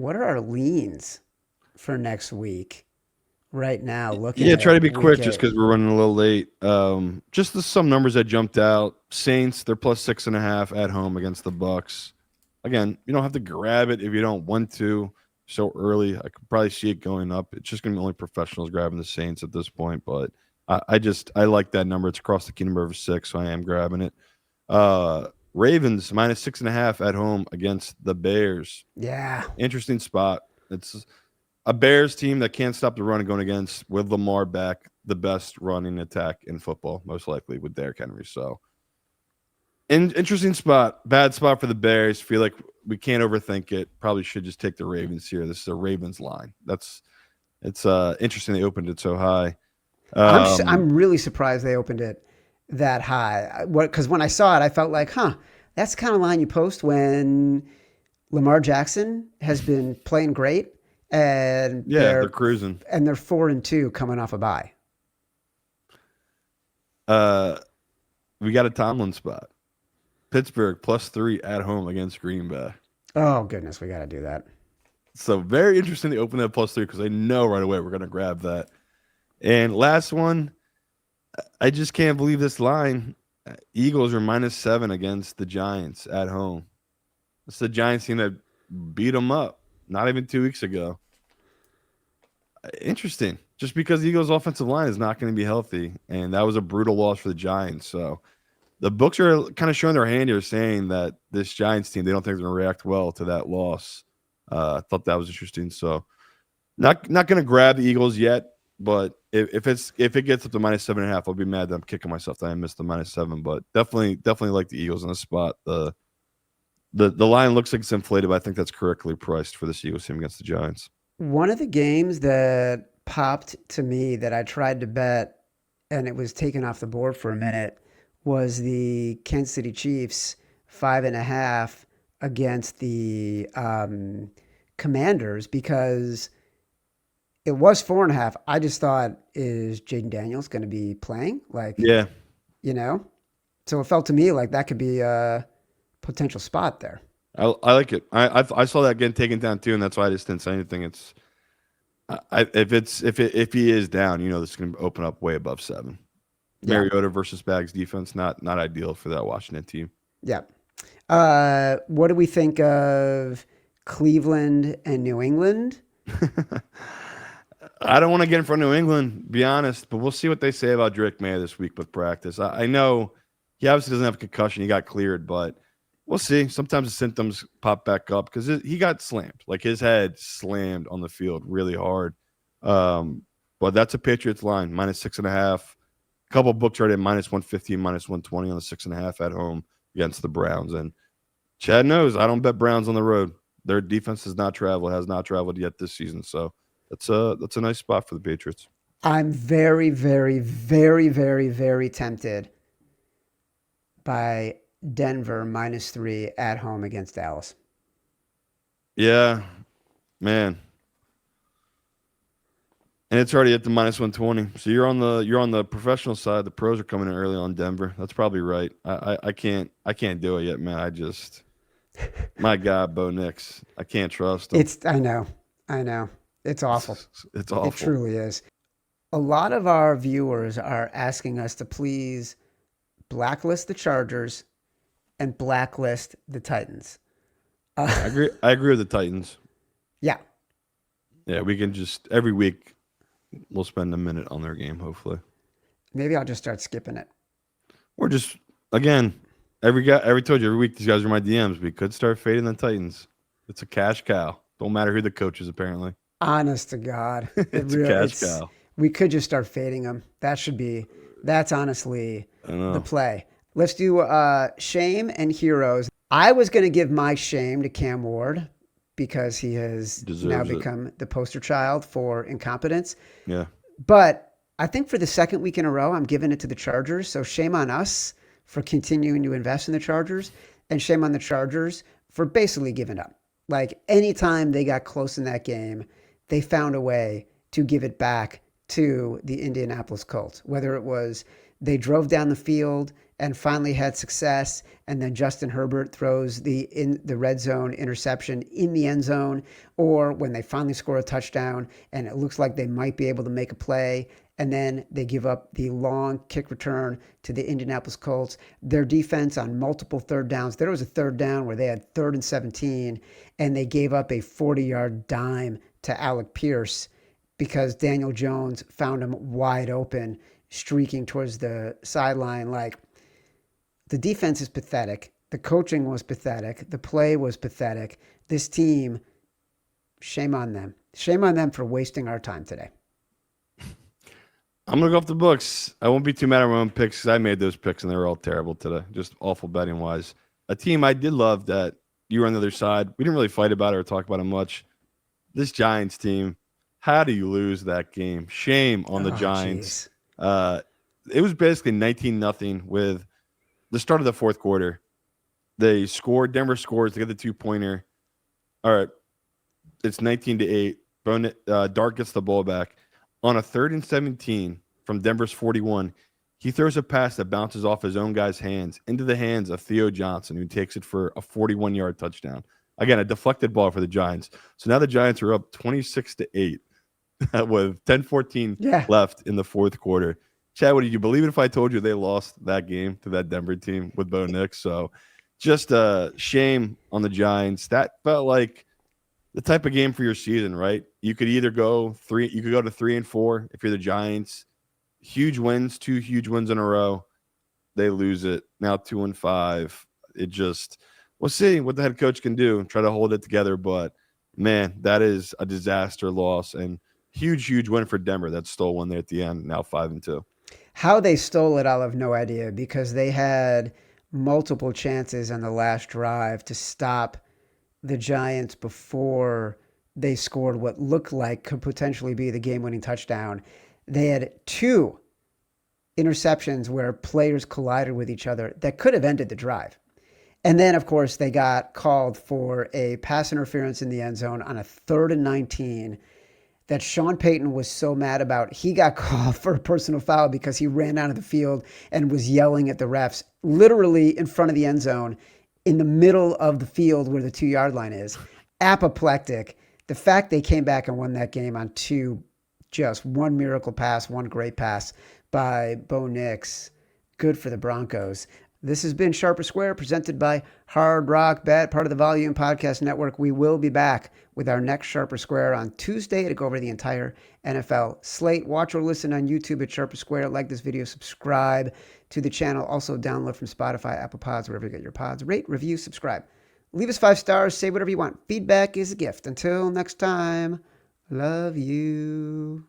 what are our leans for next week right now, looking Yeah, try at to be week quick just eight? because we're running a little late. Some numbers that jumped out. Saints, they're plus 6.5 at home against the Bucks. Again, you don't have to grab it if you don't want to so early. I could probably see it going up. It's just going to be only professionals grabbing the Saints at this point, but I like that number. It's across the kingdom over 6, so I am grabbing it. Uh, Ravens minus 6.5 at home against the Bears. Yeah. Interesting spot. It's a Bears team that can't stop the run going against with Lamar back, the best running attack in football, most likely with Derrick Henry. So, interesting spot, bad spot for the Bears. Feel like we can't overthink it. Probably should just take the Ravens here. This is a Ravens line. It's interesting they opened it so high. Um, I'm really surprised they opened it that high. Because when I saw it, I felt like, huh, that's the kind of line you post when Lamar Jackson has been playing great, and yeah, they're cruising. they're 4-2 coming off a bye. Uh, we got a Tomlin spot. Pittsburgh plus 3 at home against Green Bay. Oh goodness, we got to do that. So very interesting to open that plus 3 because I know right away we're going to grab that. And last one, I just can't believe this line. Eagles are minus 7 against the Giants at home. It's the Giants team that beat them up not even 2 weeks ago. Interesting. Just because the Eagles' offensive line is not going to be healthy, and that was a brutal loss for the Giants. So the books are kind of showing their hand here, saying that this Giants team, they don't think they're going to react well to that loss. I thought that was interesting. So not going to grab the Eagles yet, but if it gets up to minus 7.5, I'll be mad that I'm kicking myself that I missed the minus 7. But definitely like the Eagles in the spot. The line looks like it's inflated, but I think that's correctly priced for this Eagles team against the Giants. One of the games that popped to me that I tried to bet and it was taken off the board for a minute was the Kansas City Chiefs 5.5 against the Commanders because it was 4.5. I just thought, is Jaden Daniels going to be playing? Like, Yeah, you know? So it felt to me like that could be a potential spot there. I like it. I saw that getting taken down too, and that's why I just didn't say anything. If he is down, this is going to open up way above 7. Yeah. Mariota versus Bags defense, not ideal for that Washington team. Yeah. What do we think of Cleveland and New England? I don't want to get in front of New England, be honest, but we'll see what they say about Drake May this week with practice. I know he obviously doesn't have a concussion; he got cleared, but we'll see. Sometimes the symptoms pop back up because he got slammed, like his head slammed on the field really hard. But that's a Patriots line minus 6.5. A couple books right at minus 115, minus 120 on the 6.5 at home against the Browns. And Chad knows I don't bet Browns on the road. Their defense has not traveled yet this season. So that's a nice spot for the Patriots. I'm very, very, very, very, very tempted by Denver -3 at home against Dallas. Yeah, man. And it's already at the minus 120. So you're on the professional side. The pros are coming in early on Denver. That's probably right. I can't do it yet, man. My God, Bo Nix. I can't trust him. I know. It's awful. It's It awful. truly is. A lot of our viewers are asking us to please blacklist the Chargers and blacklist the Titans. I Uh, agree. I agree with the Titans. yeah, Yeah, we can just every week we'll spend a minute on their game, hopefully. maybe I'll just start skipping it. Or just again, every week these guys are my DMs. We could start fading the Titans. It's a cash cow. Don't matter who the coach is, apparently. Honest to God, It's a cash it's cow. we could just start fading them. That's honestly I the know. play. Let's do shame and heroes. I was going to give my shame to Cam Ward because he has now Deserves it. become the poster child for incompetence. Yeah. But I think for the second week in a row, I'm giving it to the Chargers. So shame on us for continuing to invest in the Chargers, and shame on the Chargers for basically giving up. Like anytime they got close in that game, they found a way to give it back to the Indianapolis Colts. Whether it was they drove down the field and finally had success. And then Justin Herbert throws the red zone interception in the end zone, or when they finally score a touchdown and it looks like they might be able to make a play, and then they give up the long kick return to the Indianapolis Colts. Their defense on multiple third downs. There was a third down where they had 3rd and 17, and they gave up a 40-yard dime to Alec Pierce because Daniel Jones found him wide open, streaking towards the sideline. Like, the defense is pathetic. The coaching was pathetic. The play was pathetic. This team, shame on them. Shame on them for wasting our time today. I'm going to go off the books. I won't be too mad at my own picks because I made those picks and they were all terrible today. Just awful betting wise. A team I did love that you were on the other side. We didn't really fight about it or talk about it much. This Giants team, how do you lose that game? Shame on the Giants. It was basically 19-0 with the start of the fourth quarter. They scored. Denver scores to get the 2-pointer. All right. It's 19-8. Dart gets the ball back. On a 3rd and 17 from Denver's 41, he throws a pass that bounces off his own guy's hands into the hands of Theo Johnson, who takes it for a 41-yard touchdown. Again, a deflected ball for the Giants. So now the Giants are up 26-8 with 10-14 left in the fourth quarter. Chad, would you believe it if I told you they lost that game to that Denver team with Bo Nix? So just a shame on the Giants. That felt like the type of game for your season, right? You could either go to 3-4 if you're the Giants. Huge wins, 2 huge wins in a row. They lose it. Now 2-5. We'll see what the head coach can do and try to hold it together. But man, that is a disaster loss and huge win for Denver that stole one there at the end. Now 5-2. How they stole it, I'll have no idea, because they had multiple chances on the last drive to stop the Giants before they scored what looked like could potentially be the game-winning touchdown. They had 2 interceptions where players collided with each other that could have ended the drive. And then, of course, they got called for a pass interference in the end zone on a 3rd and 19 that Sean Payton was so mad about. He got called for a personal foul because he ran out of the field and was yelling at the refs, literally in front of the end zone, in the middle of the field where the 2-yard line is. Apoplectic. The fact they came back and won that game on 2, just one miracle pass, one great pass by Bo Nix. Good for the Broncos. This has been Sharper Square, presented by Hard Rock Bet, part of the Volume Podcast Network. We will be back with our next Sharper Square on Tuesday to go over the entire NFL slate. Watch or listen on YouTube at Sharper Square. Like this video, subscribe to the channel. Also download from Spotify, Apple Pods, wherever you get your pods. Rate, review, subscribe. Leave us 5 stars. Say whatever you want. Feedback is a gift. Until next time, love you.